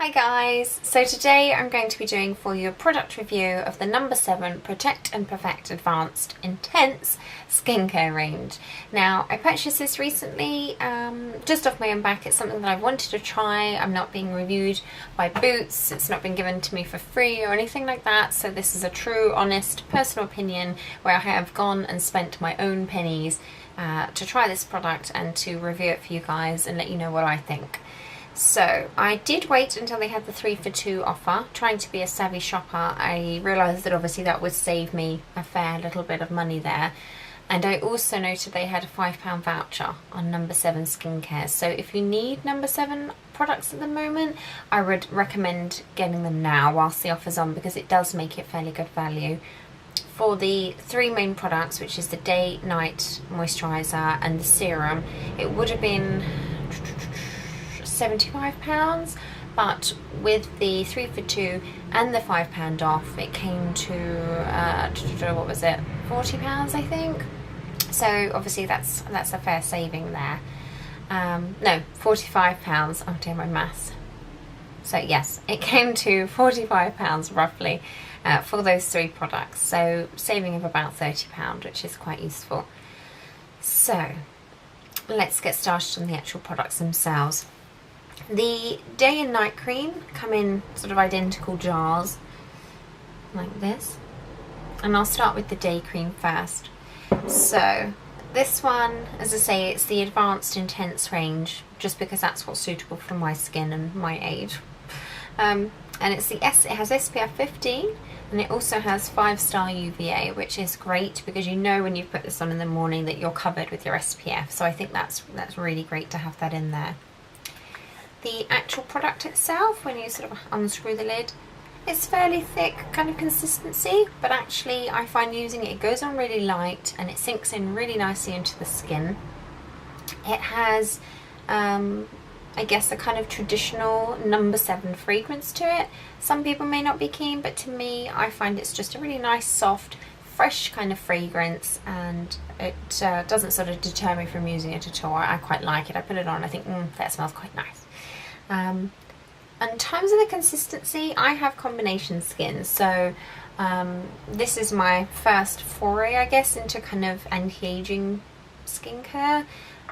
Hi guys, so today I'm going to be doing for you a product review of the No7 Protect and Perfect Advanced Intense Skincare range. Now, I purchased this recently, just off my own back. It's something that I've wanted to try. I'm not being reviewed by Boots, it's not been given to me for free or anything like that, so this is a true, honest, personal opinion where I have gone and spent my own pennies to try this product and to review it for you guys and let you know what I think. So I did wait until they had the 3 for 2 offer. Trying to be a savvy shopper, I realised that obviously that would save me a fair little bit of money there. And I also noted they had a £5 voucher on No7 skincare. So if you need No7 products at the moment, I would recommend getting them now whilst the offer's on, because it does make it fairly good value. For the 3 main products, which is the day, night moisturiser and the serum, it would have been £75, but with the 3 for 2 and the £5 off, it came to what was it, £40 I think. So obviously that's a fair saving there. No, £45. Oh dear, my maths. So yes, it came to £45 roughly for those 3 products, so saving of about £30, which is quite useful. So let's get started on the actual products themselves. The day and night cream come in sort of identical jars like this, and I'll start with the day cream first. So this one, as I say, it's the Advanced Intense range, just because that's what's suitable for my skin and my age. And it has SPF 15, and it also has 5-star UVA, which is great because you know when you put this on in the morning that you're covered with your SPF. So I think that's really great to have that in there. The actual product itself, when you sort of unscrew the lid, it's fairly thick kind of consistency, but actually I find using it goes on really light and it sinks in really nicely into the skin. It has I guess a kind of traditional No7 fragrance to it. Some people may not be keen, but to me I find it's just a really nice, soft, fresh kind of fragrance, and it doesn't sort of deter me from using it at all. I quite like it. I put it on, I think that smells quite nice. In terms of the consistency, I have combination skin, so this is my first foray, I guess, into kind of anti-aging skincare.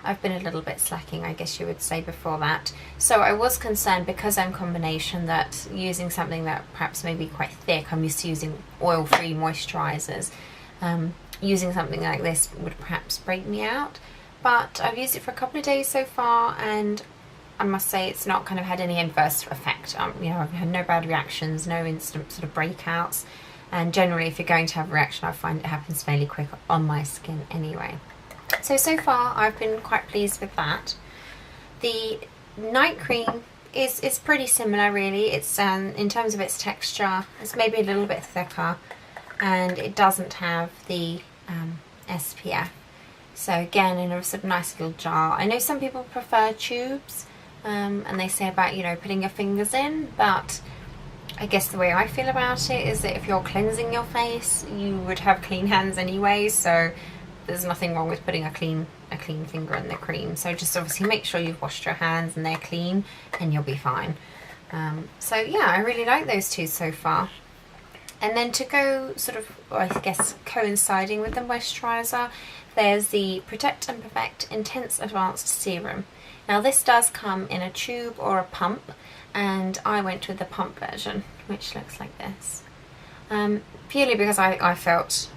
I've been a little bit slacking, I guess you would say, before that. So I was concerned, because I'm combination, that using something that perhaps may be quite thick, I'm used to using oil-free moisturisers, using something like this would perhaps break me out. But I've used it for a couple of days so far, and I must say it's not kind of had any adverse effect. You know, I've had no bad reactions, no instant sort of breakouts, and generally if you're going to have a reaction, I find it happens fairly quick on my skin anyway. So far I've been quite pleased with that. The night cream is pretty similar really. It's in terms of its texture, it's maybe a little bit thicker, and it doesn't have the SPF. So again, in a sort of nice little jar. I know some people prefer tubes, and they say about, you know, putting your fingers in, but I guess the way I feel about it is that if you're cleansing your face, you would have clean hands anyway, so there's nothing wrong with putting a clean finger in the cream. So just obviously make sure you've washed your hands and they're clean, and you'll be fine. So yeah, I really like those two so far. And then to go sort of, I guess, coinciding with the moisturiser, there's the Protect and Perfect Intense Advanced Serum. Now this does come in a tube or a pump, and I went with the pump version, which looks like this. Purely because I felt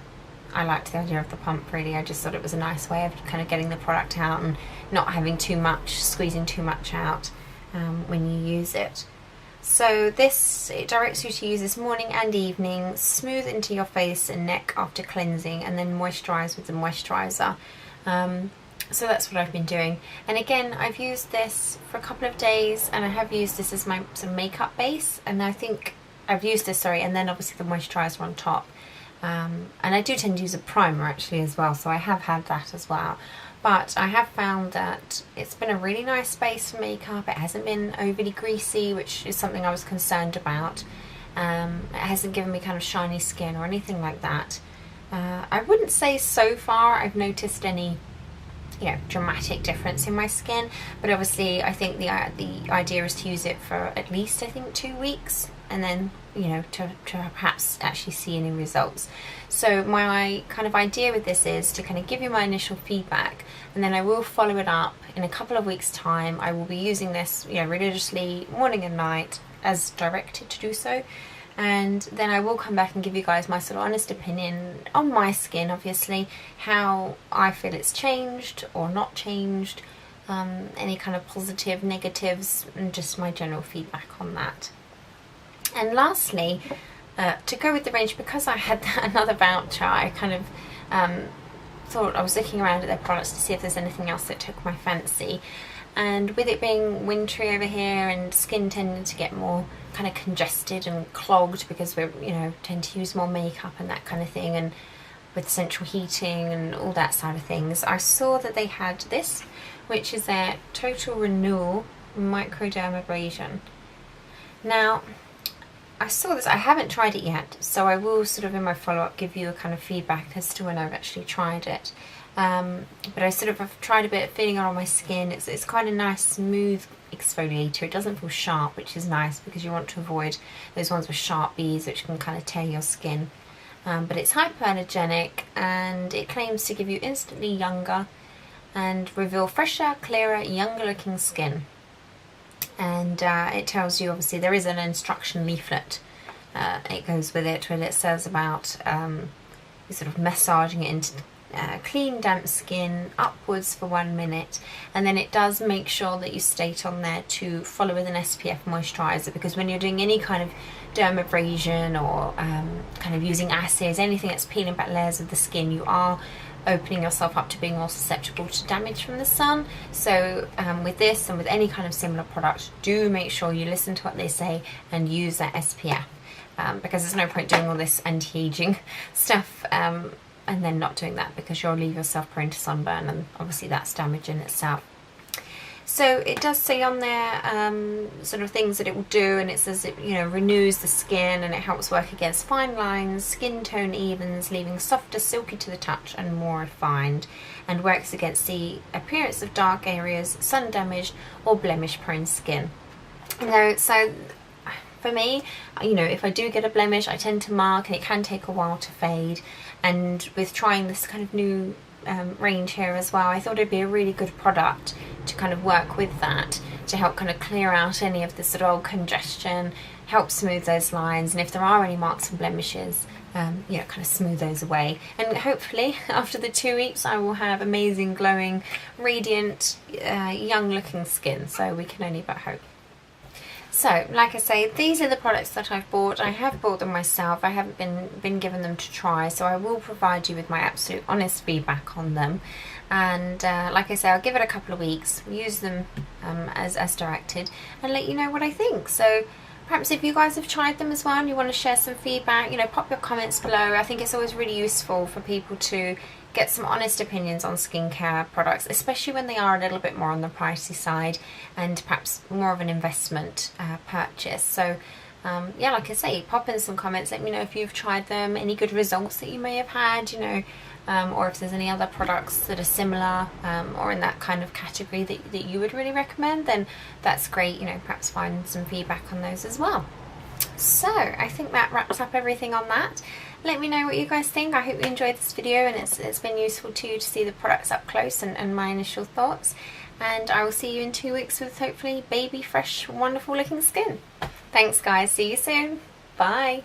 I liked the idea of the pump really. I just thought it was a nice way of kind of getting the product out and not having too much, squeezing too much out when you use it. So this, it directs you to use this morning and evening, smooth into your face and neck after cleansing, and then moisturise with the moisturiser. So that's what I've been doing. And again, I've used this for a couple of days, and I have used this as my sort of makeup base, and I think I've used this, and then obviously the moisturiser on top. And I do tend to use a primer actually as well, so I have had that as well. But I have found that it's been a really nice base for makeup. It hasn't been overly greasy, which is something I was concerned about. It hasn't given me kind of shiny skin or anything like that. I wouldn't say so far I've noticed any you know, dramatic difference in my skin, but obviously I think the idea is to use it for at least, I think, 2 weeks, and then, you know, to perhaps actually see any results. So my kind of idea with this is to kind of give you my initial feedback, and then I will follow it up in a couple of weeks' time. I will be using this, you know, religiously, morning and night, as directed to do so. And then I will come back and give you guys my sort of honest opinion on my skin, obviously, how I feel it's changed or not changed, any kind of positive, negatives, and just my general feedback on that. And lastly, to go with the range, because I had another voucher, I kind of thought, I was looking around at their products to see if there's anything else that took my fancy. And with it being wintry over here and skin tending to get more kind of congested and clogged because we, you know, tend to use more makeup and that kind of thing, and with central heating and all that side of things, I saw that they had this, which is their Total Renewal Microdermabrasion. Now, I saw this, I haven't tried it yet, so I will sort of in my follow-up give you a kind of feedback as to when I've actually tried it. But I sort of have tried a bit of feeling it on my skin. It's quite a nice smooth exfoliator. It doesn't feel sharp, which is nice because you want to avoid those ones with sharp beads which can kind of tear your skin. But it's hypoallergenic, and it claims to give you instantly younger and reveal fresher, clearer, younger looking skin. And it tells you, obviously there is an instruction leaflet, it goes with it, where it says about sort of massaging it into clean damp skin upwards for 1 minute, and then it does make sure that you state on there to follow with an SPF moisturiser, because when you're doing any kind of dermabrasion or kind of using acids, anything that's peeling back layers of the skin, you are opening yourself up to being more susceptible to damage from the sun. So with this and with any kind of similar product, do make sure you listen to what they say and use that SPF, because there's no point doing all this anti-aging stuff and then not doing that, because you'll leave yourself prone to sunburn, and obviously that's damage in itself. So it does say on there sort of things that it will do, and it says it, you know, renews the skin, and it helps work against fine lines, skin tone evens, leaving softer, silky to the touch and more refined, and works against the appearance of dark areas, sun damaged or blemish prone skin. You know, so for me, you know, if I do get a blemish, I tend to mark, and it can take a while to fade. And with trying this kind of new range here as well, I thought it'd be a really good product to kind of work with that, to help kind of clear out any of the sort of old congestion, help smooth those lines, and if there are any marks and blemishes, you know, kind of smooth those away. And hopefully after the 2 weeks I will have amazing, glowing, radiant, young looking skin, so we can only but hope. So, like I say, these are the products that I've bought. I have bought them myself. I haven't been given them to try, so I will provide you with my absolute honest feedback on them. And like I say, I'll give it a couple of weeks, use them as directed, and let you know what I think. So perhaps if you guys have tried them as well and you want to share some feedback, you know, pop your comments below. I think it's always really useful for people to get some honest opinions on skincare products, especially when they are a little bit more on the pricey side and perhaps more of an investment purchase. So yeah, like I say, pop in some comments, let me know if you've tried them, any good results that you may have had, you know, or if there's any other products that are similar or in that kind of category that you would really recommend, then that's great, you know, perhaps find some feedback on those as well. So I think that wraps up everything on that. Let me know what you guys think. I hope you enjoyed this video and it's been useful to you to see the products up close and my initial thoughts. And I will see you in 2 weeks with hopefully baby fresh, wonderful looking skin. Thanks guys, see you soon. Bye.